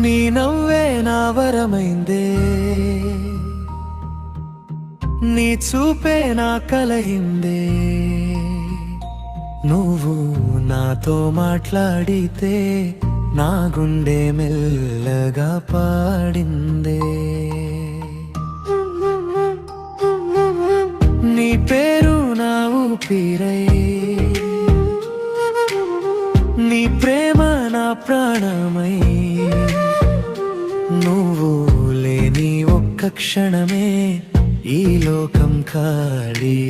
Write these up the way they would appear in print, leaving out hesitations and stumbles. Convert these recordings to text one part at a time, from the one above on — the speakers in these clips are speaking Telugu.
నీ నవ్వే నా వరమైందే, నీ చూపే నా కలయిందే. నువ్వు నాతో మాట్లాడితే నా గుండె మెల్లగా పాడిందే. నీ పేరు నా ఊపిరై, నీ ప్రేమ నా ప్రాణమై. నువ్వు లేని ఒక్క క్షణమే ఈ లోకం ఖాళీగానే.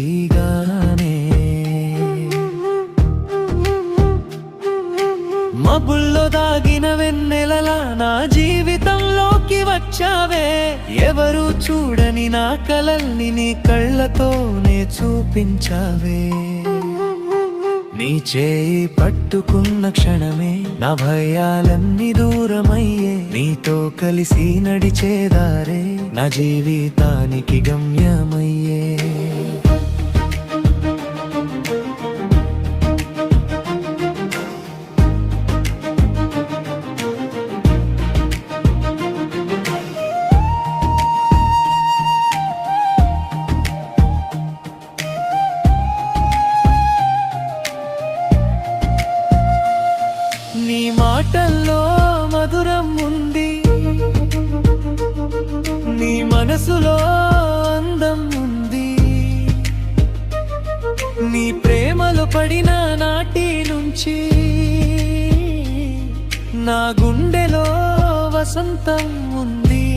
మబ్బుల్లో దాగిన వెన్నెలలా నా జీవితంలోకి వచ్చావే. ఎవరు చూడని నా కలల్ని నీ కళ్ళతోనే చూపించావే. నీ చేయి పట్టుకున్న క్షణమే నా భయాలన్నీ దూరమయ్యే. నీతో కలిసి నడిచేదారే నా జీవితానికి గమ్యమయ్యే. నీ మాటల్లో మధురం ఉంది, నీ మనసులో అందం ఉంది. నీ ప్రేమలో పడిన నాటి నుంచి నా గుండెలో వసంతం ఉంది.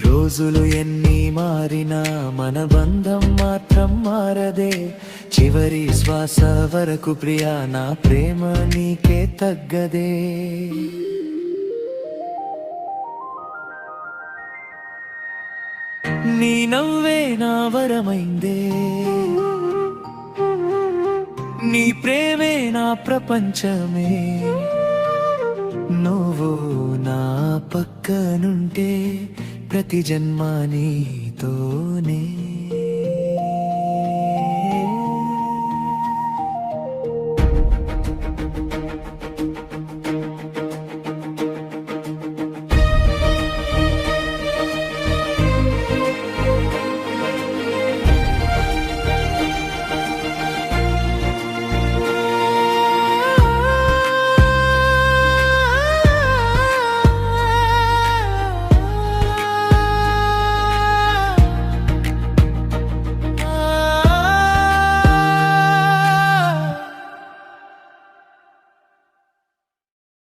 రోజులు ఎన్ని మారినా మన బంధం మాత్రం మారదే. చివరి శ్వాస వరకు ప్రియా నా ప్రేమ నీకే తగ్గదే. నీ నవ్వే నా వరమైందే, నీ ప్రేమే నా ప్రపంచమే. నువ్వు నా పక్కనుంటే ప్రతి జన్మ నీతోనే.